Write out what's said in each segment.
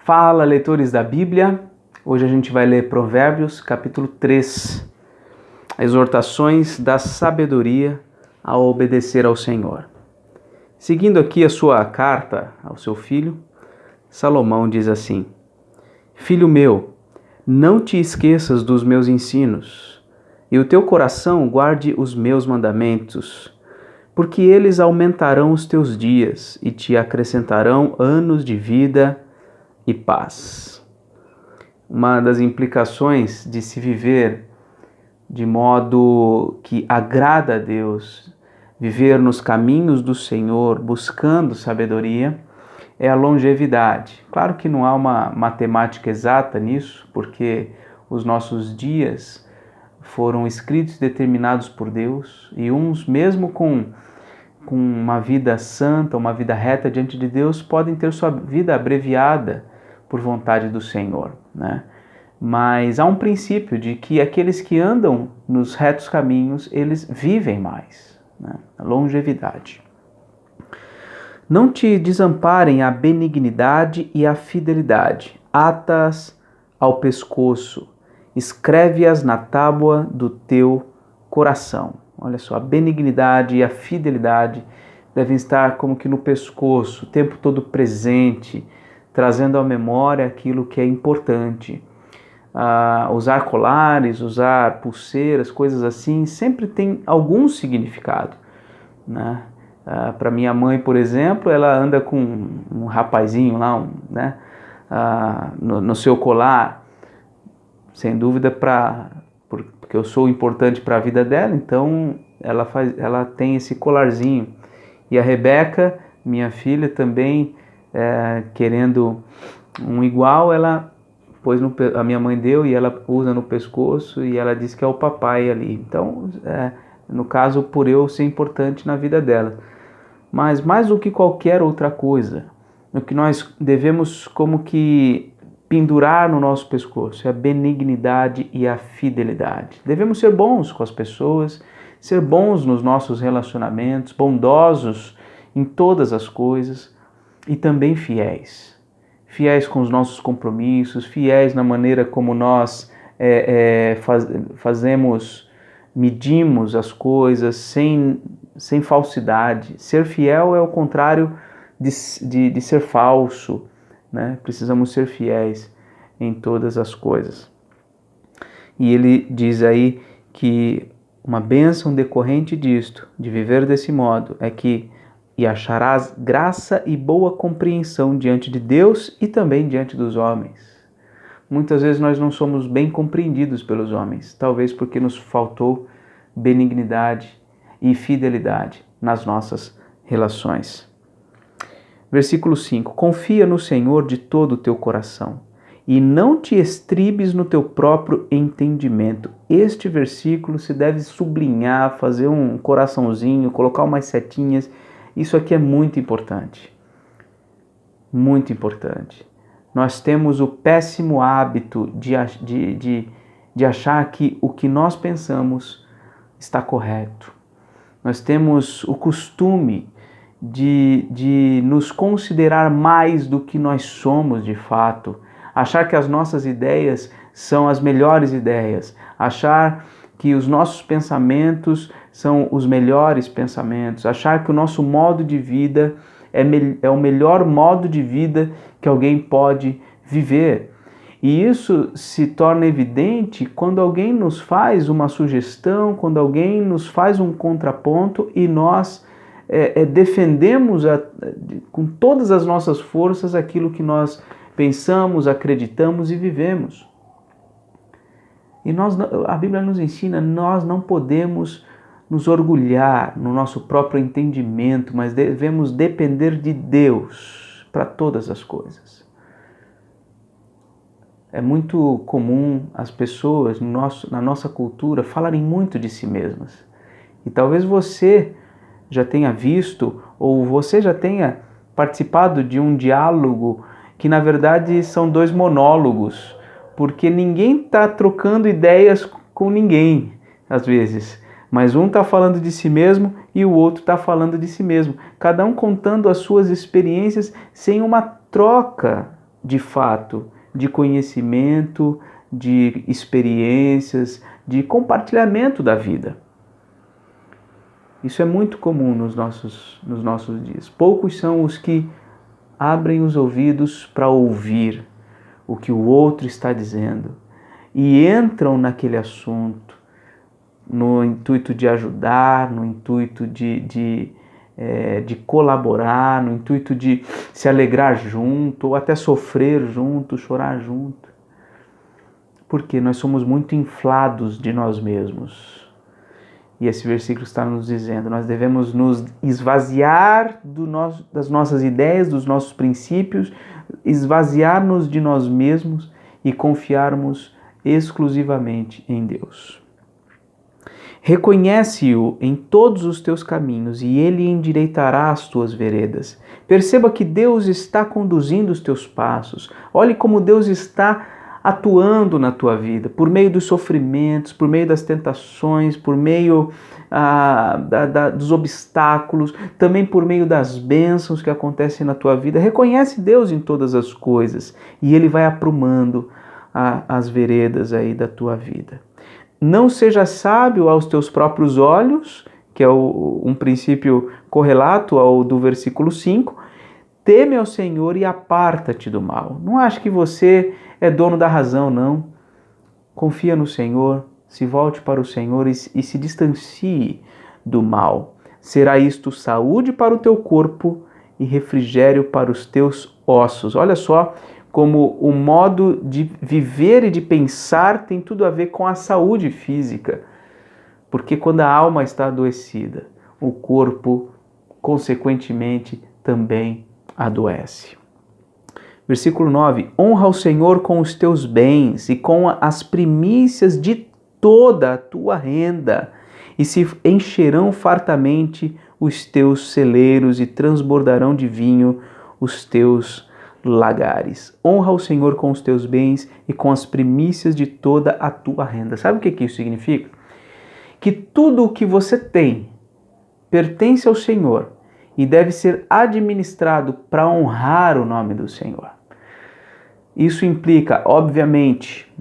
Fala, leitores da Bíblia. Hoje a gente vai ler Provérbios, capítulo 3. Exortações da sabedoria a obedecer ao Senhor. Seguindo aqui a sua carta ao seu filho, Salomão diz assim: Filho meu, não te esqueças dos meus ensinos, e o teu coração guarde os meus mandamentos, porque eles aumentarão os teus dias e te acrescentarão anos de vida e paz. Uma das implicações de se viver de modo que agrada a Deus, viver nos caminhos do Senhor, buscando sabedoria, é a longevidade. Claro que não há uma matemática exata nisso, porque os nossos dias foram escritos e determinados por Deus, e uns, mesmo com uma vida santa, uma vida reta diante de Deus, podem ter sua vida abreviada por vontade do Senhor, né? Mas há um princípio de que aqueles que andam nos retos caminhos, eles vivem mais, né? A longevidade. Não te desamparem a benignidade e a fidelidade, ata-as ao pescoço, escreve-as na tábua do teu coração. Olha só, a benignidade e a fidelidade devem estar como que no pescoço, o tempo todo presente, trazendo à memória aquilo que é importante. Usar colares, usar pulseiras, coisas assim, sempre tem algum significado, né? Para minha mãe, por exemplo, ela anda com um rapazinho lá, né? No seu colar, sem dúvida, porque eu sou importante para a vida dela, então ela tem esse colarzinho. E a Rebeca, minha filha, também querendo um igual, ela pôs a minha mãe deu e ela usa no pescoço e ela diz que é o papai ali. Então, no caso, por eu ser importante na vida dela. Mas mais do que qualquer outra coisa, o que nós devemos como que pendurar no nosso pescoço é a benignidade e a fidelidade. Devemos ser bons com as pessoas, ser bons nos nossos relacionamentos, bondosos em todas as coisas e também fiéis. Fiéis com os nossos compromissos, fiéis na maneira como nós medimos as coisas sem falsidade. Ser fiel é o contrário de ser falso, né? Precisamos ser fiéis em todas as coisas. E ele diz aí que uma bênção decorrente disto, de viver desse modo, é que e acharás graça e boa compreensão diante de Deus e também diante dos homens. Muitas vezes nós não somos bem compreendidos pelos homens, talvez porque nos faltou benignidade e fidelidade nas nossas relações. Versículo 5. Confia no Senhor de todo o teu coração e não te estribes no teu próprio entendimento. Este versículo se deve sublinhar, fazer um coraçãozinho, colocar umas setinhas. Isso aqui é muito importante. Muito importante. Nós temos o péssimo hábito de achar que o que nós pensamos está correto. Nós temos o costume de nos considerar mais do que nós somos de fato. Achar que as nossas ideias são as melhores ideias. Achar que os nossos pensamentos são os melhores pensamentos, achar que o nosso modo de vida é o melhor modo de vida que alguém pode viver. E isso se torna evidente quando alguém nos faz uma sugestão, quando alguém nos faz um contraponto e nós defendemos com todas as nossas forças aquilo que nós pensamos, acreditamos e vivemos. E a Bíblia nos ensina, nós não podemos nos orgulhar no nosso próprio entendimento, mas devemos depender de Deus para todas as coisas. É muito comum as pessoas na nossa cultura falarem muito de si mesmas. E talvez você já tenha visto ou você já tenha participado de um diálogo que na verdade são dois monólogos, porque ninguém está trocando ideias com ninguém, às vezes. Mas um está falando de si mesmo e o outro está falando de si mesmo. Cada um contando as suas experiências sem uma troca de fato, de conhecimento, de experiências, de compartilhamento da vida. Isso é muito comum nos nossos dias. Poucos são os que abrem os ouvidos para ouvir o que o outro está dizendo e entram naquele assunto no intuito de ajudar, no intuito de colaborar, no intuito de se alegrar junto ou até sofrer junto, chorar junto. Porque nós somos muito inflados de nós mesmos. E esse versículo está nos dizendo, nós devemos nos esvaziar das nossas ideias, dos nossos princípios, esvaziar-nos de nós mesmos e confiarmos exclusivamente em Deus. Reconhece-o em todos os teus caminhos e ele endireitará as tuas veredas. Perceba que Deus está conduzindo os teus passos. Olhe como Deus está atuando na tua vida, por meio dos sofrimentos, por meio das tentações, por meio dos obstáculos, também por meio das bênçãos que acontecem na tua vida. Reconhece Deus em todas as coisas e Ele vai aprumando as veredas aí da tua vida. Não seja sábio aos teus próprios olhos, que é um princípio correlato ao do versículo 5, teme ao Senhor e aparta-te do mal. Não ache que você é dono da razão, não. Confia no Senhor, se volte para o Senhor e se distancie do mal. Será isto saúde para o teu corpo e refrigério para os teus ossos. Olha só como o modo de viver e de pensar tem tudo a ver com a saúde física. Porque quando a alma está adoecida, o corpo, consequentemente, também adoece. Versículo 9. Honra o Senhor com os teus bens e com as primícias de toda a tua renda, e se encherão fartamente os teus celeiros e transbordarão de vinho os teus lagares. Honra o Senhor com os teus bens e com as primícias de toda a tua renda. Sabe o que isso significa? Que tudo o que você tem pertence ao Senhor e deve ser administrado para honrar o nome do Senhor. Isso implica, obviamente,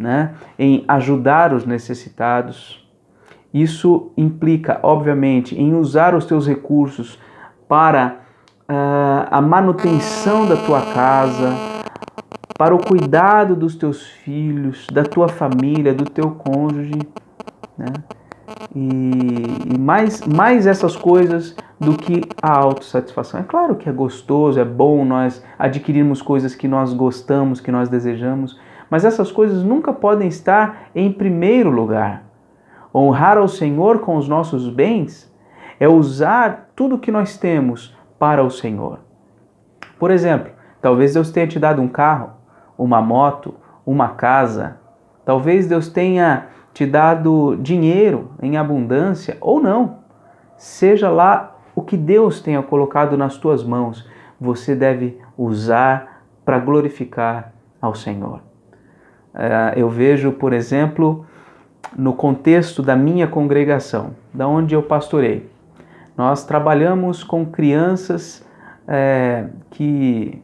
em ajudar os necessitados. Isso implica, obviamente, em usar os teus recursos para a manutenção da tua casa, para o cuidado dos teus filhos, da tua família, do teu cônjuge, e mais essas coisas do que a autossatisfação. É claro que é gostoso, é bom nós adquirirmos coisas que nós gostamos, que nós desejamos, mas essas coisas nunca podem estar em primeiro lugar. Honrar ao Senhor com os nossos bens é usar tudo que nós temos para o Senhor. Por exemplo, talvez Deus tenha te dado um carro, uma moto, uma casa. Talvez Deus tenha te dado dinheiro em abundância ou não. Seja lá o que Deus tenha colocado nas tuas mãos, você deve usar para glorificar ao Senhor. Eu vejo, por exemplo, no contexto da minha congregação, da onde eu pastorei, nós trabalhamos com crianças que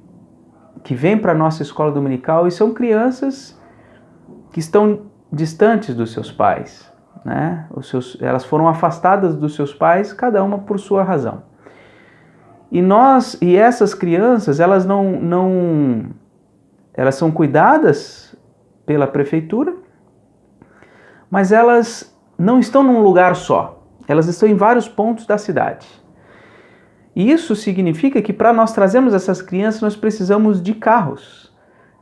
vêm para a nossa escola dominical e são crianças que estão distantes dos seus pais, elas foram afastadas dos seus pais, cada uma por sua razão. E essas crianças, elas elas são cuidadas pela prefeitura, mas elas não estão num lugar só. Elas estão em vários pontos da cidade. E isso significa que para nós trazermos essas crianças, nós precisamos de carros,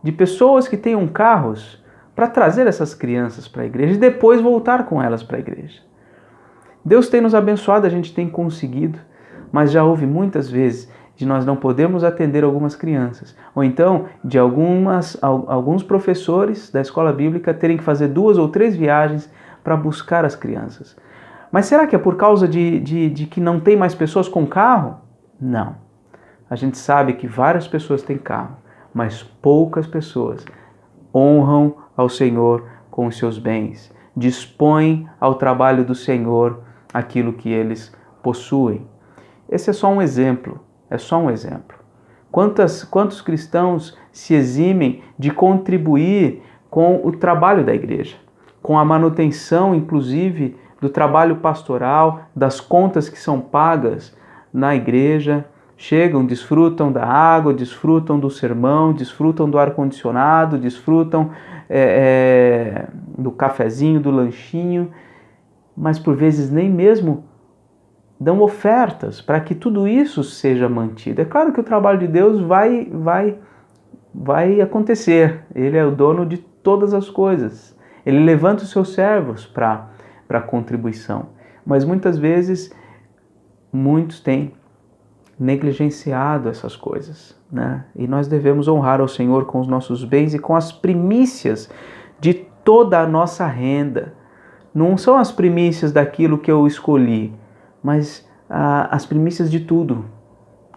de pessoas que tenham carros para trazer essas crianças para a igreja e depois voltar com elas para a igreja. Deus tem nos abençoado, a gente tem conseguido, mas já houve muitas vezes de nós não podermos atender algumas crianças, ou então de alguns professores da escola bíblica terem que fazer 2 ou 3 viagens para buscar as crianças. Mas será que é por causa de que não tem mais pessoas com carro? Não. A gente sabe que várias pessoas têm carro, mas poucas pessoas honram ao Senhor com os seus bens, dispõem ao trabalho do Senhor aquilo que eles possuem. Esse é só um exemplo, Quantos cristãos se eximem de contribuir com o trabalho da igreja, com a manutenção, inclusive, do trabalho pastoral, das contas que são pagas na igreja, chegam, desfrutam da água, desfrutam do sermão, desfrutam do ar-condicionado, desfrutam do cafezinho, do lanchinho, mas por vezes nem mesmo dão ofertas para que tudo isso seja mantido. É claro que o trabalho de Deus vai acontecer. Ele é o dono de todas as coisas. Ele levanta os seus servos para a contribuição. Mas muitas vezes, muitos têm negligenciado essas coisas, né? E nós devemos honrar ao Senhor com os nossos bens e com as primícias de toda a nossa renda. Não são as primícias daquilo que eu escolhi, mas as primícias de tudo.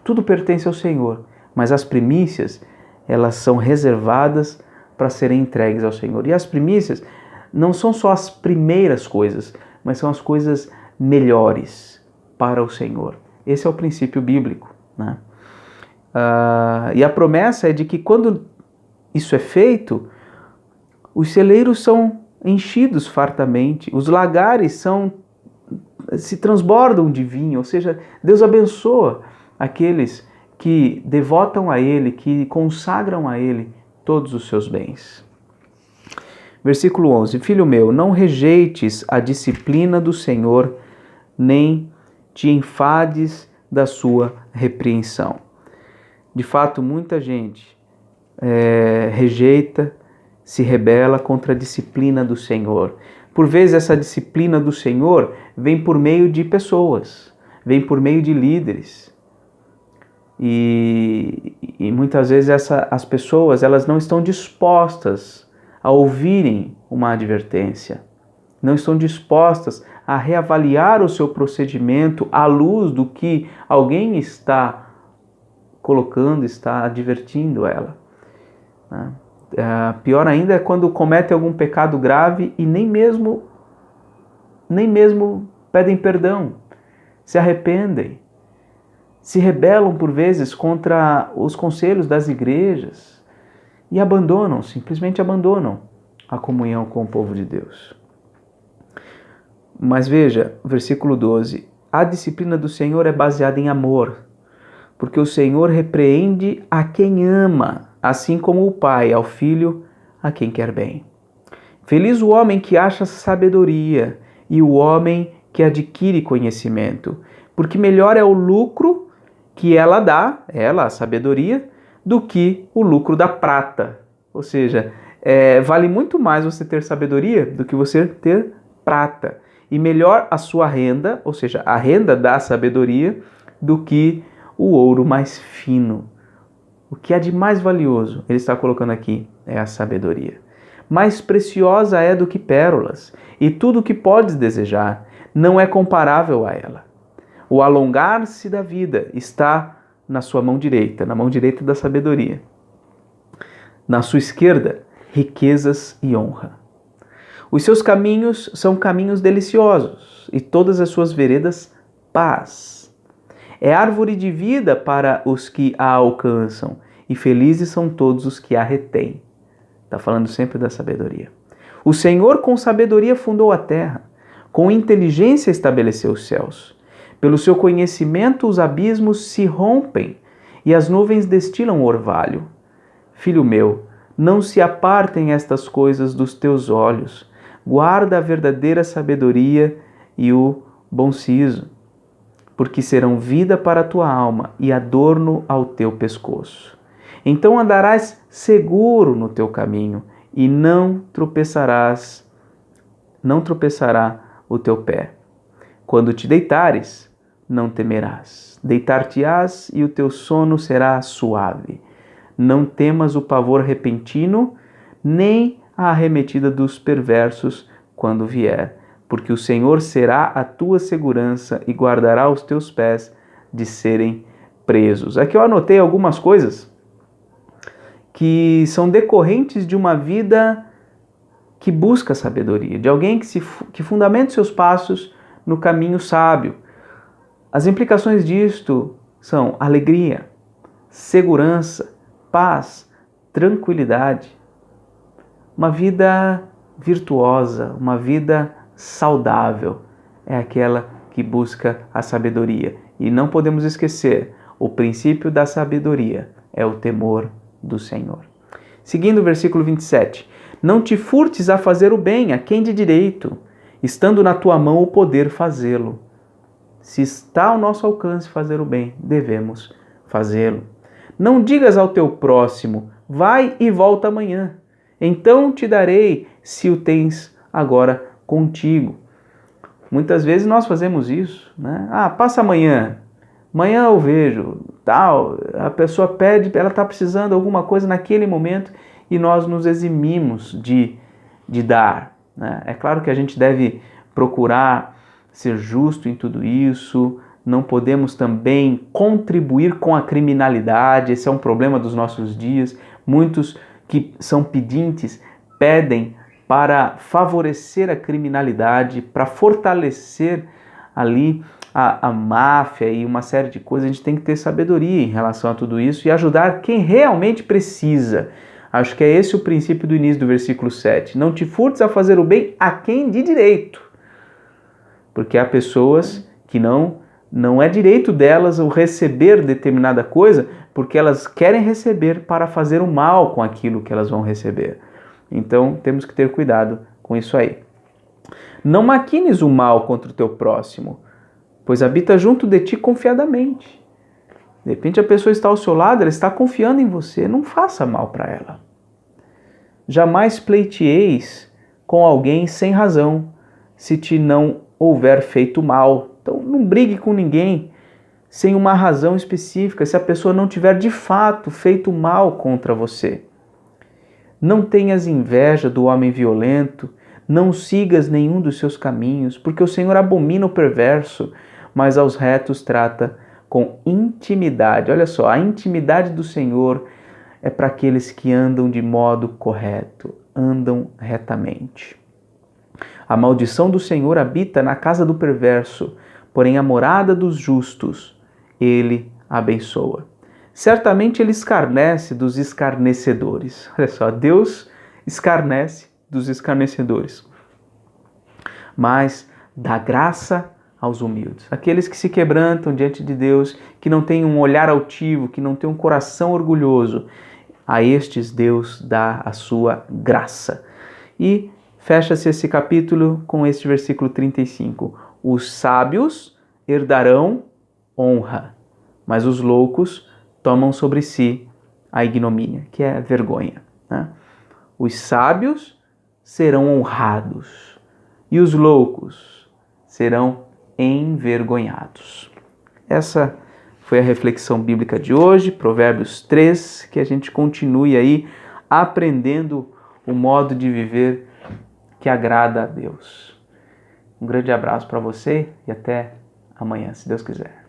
Tudo pertence ao Senhor, mas as primícias, elas são reservadas para serem entregues ao Senhor. E as primícias não são só as primeiras coisas, mas são as coisas melhores para o Senhor. Esse é o princípio bíblico, né? E a promessa é de que quando isso é feito, os celeiros são enchidos fartamente, os lagares se transbordam de vinho, ou seja, Deus abençoa aqueles que devotam a Ele, que consagram a Ele todos os seus bens. Versículo 11: Filho meu, não rejeites a disciplina do Senhor, nem te enfades da sua repreensão. De fato, muita gente rejeita, se rebela contra a disciplina do Senhor. Por vezes essa disciplina do Senhor vem por meio de pessoas, vem por meio de líderes. E muitas vezes as pessoas elas não estão dispostas a ouvirem uma advertência, não estão dispostas a reavaliar o seu procedimento à luz do que alguém está colocando, está advertindo ela. Pior ainda é quando cometem algum pecado grave e nem mesmo pedem perdão, se arrependem, se rebelam por vezes contra os conselhos das igrejas e simplesmente abandonam a comunhão com o povo de Deus. Mas veja, versículo 12: a disciplina do Senhor é baseada em amor, porque o Senhor repreende a quem ama, assim como o pai ao filho a quem quer bem. Feliz o homem que acha sabedoria e o homem que adquire conhecimento, porque melhor é o lucro que ela dá, a sabedoria, do que o lucro da prata. Ou seja, vale muito mais você ter sabedoria do que você ter prata. E melhor a sua renda, ou seja, a renda da sabedoria, do que o ouro mais fino. O que há de mais valioso, ele está colocando aqui, é a sabedoria. Mais preciosa é do que pérolas, e tudo o que podes desejar não é comparável a ela. O alongar-se da vida está na sua mão direita, na mão direita da sabedoria. Na sua esquerda, riquezas e honra. Os seus caminhos são caminhos deliciosos, e todas as suas veredas, paz. É árvore de vida para os que a alcançam, e felizes são todos os que a retêm. Está falando sempre da sabedoria. O Senhor com sabedoria fundou a terra, com inteligência estabeleceu os céus. Pelo seu conhecimento os abismos se rompem, e as nuvens destilam orvalho. Filho meu, não se apartem estas coisas dos teus olhos. Guarda a verdadeira sabedoria e o bom siso, porque serão vida para a tua alma e adorno ao teu pescoço. Então andarás seguro no teu caminho e não tropeçará o teu pé. Quando te deitares, não temerás. Deitar-te-ás e o teu sono será suave. Não temas o pavor repentino, nem a arremetida dos perversos quando vier, porque o Senhor será a tua segurança e guardará os teus pés de serem presos. Aqui eu anotei algumas coisas que são decorrentes de uma vida que busca sabedoria, de alguém que fundamenta seus passos no caminho sábio. As implicações disto são alegria, segurança, paz, tranquilidade. Uma vida virtuosa, uma vida saudável é aquela que busca a sabedoria. E não podemos esquecer, o princípio da sabedoria é o temor do Senhor. Seguindo o versículo 27. Não te furtes a fazer o bem a quem de direito, estando na tua mão o poder fazê-lo. Se está ao nosso alcance fazer o bem, devemos fazê-lo. Não digas ao teu próximo, vai e volta amanhã. Então te darei se o tens agora contigo. Muitas vezes nós fazemos isso, né? Passa amanhã. Amanhã eu vejo, tal. A pessoa pede, ela está precisando de alguma coisa naquele momento e nós nos eximimos de dar, né? É claro que a gente deve procurar ser justo em tudo isso. Não podemos também contribuir com a criminalidade. Esse é um problema dos nossos dias. Muitos que são pedintes pedem para favorecer a criminalidade, para fortalecer ali a máfia e uma série de coisas. A gente tem que ter sabedoria em relação a tudo isso e ajudar quem realmente precisa. Acho que é esse o princípio do início do versículo 7. Não te furtes a fazer o bem a quem de direito. Porque há pessoas que não é direito delas o receber determinada coisa, porque elas querem receber para fazer o mal com aquilo que elas vão receber. Então, temos que ter cuidado com isso aí. Não maquines o mal contra o teu próximo, pois habita junto de ti confiadamente. De repente a pessoa está ao seu lado, ela está confiando em você, não faça mal para ela. Jamais pleiteeis com alguém sem razão, se te não houver feito mal. Então não brigue com ninguém sem uma razão específica, se a pessoa não tiver de fato feito mal contra você. Não tenhas inveja do homem violento, não sigas nenhum dos seus caminhos, porque o Senhor abomina o perverso, mas aos retos trata com intimidade. Olha só, a intimidade do Senhor é para aqueles que andam de modo correto, andam retamente. A maldição do Senhor habita na casa do perverso, porém a morada dos justos ele abençoa. Certamente ele escarnece dos escarnecedores. Olha só, Deus escarnece dos escarnecedores, mas dá graça aos humildes. Aqueles que se quebrantam diante de Deus, que não têm um olhar altivo, que não têm um coração orgulhoso, a estes Deus dá a sua graça. E fecha-se esse capítulo com este versículo 35. Os sábios herdarão honra, mas os loucos tomam sobre si a ignomínia, que é a vergonha, né? Os sábios serão honrados e os loucos serão envergonhados. Essa foi a reflexão bíblica de hoje, Provérbios 3, que a gente continue aí aprendendo o modo de viver que agrada a Deus. Um grande abraço para você e até amanhã, se Deus quiser.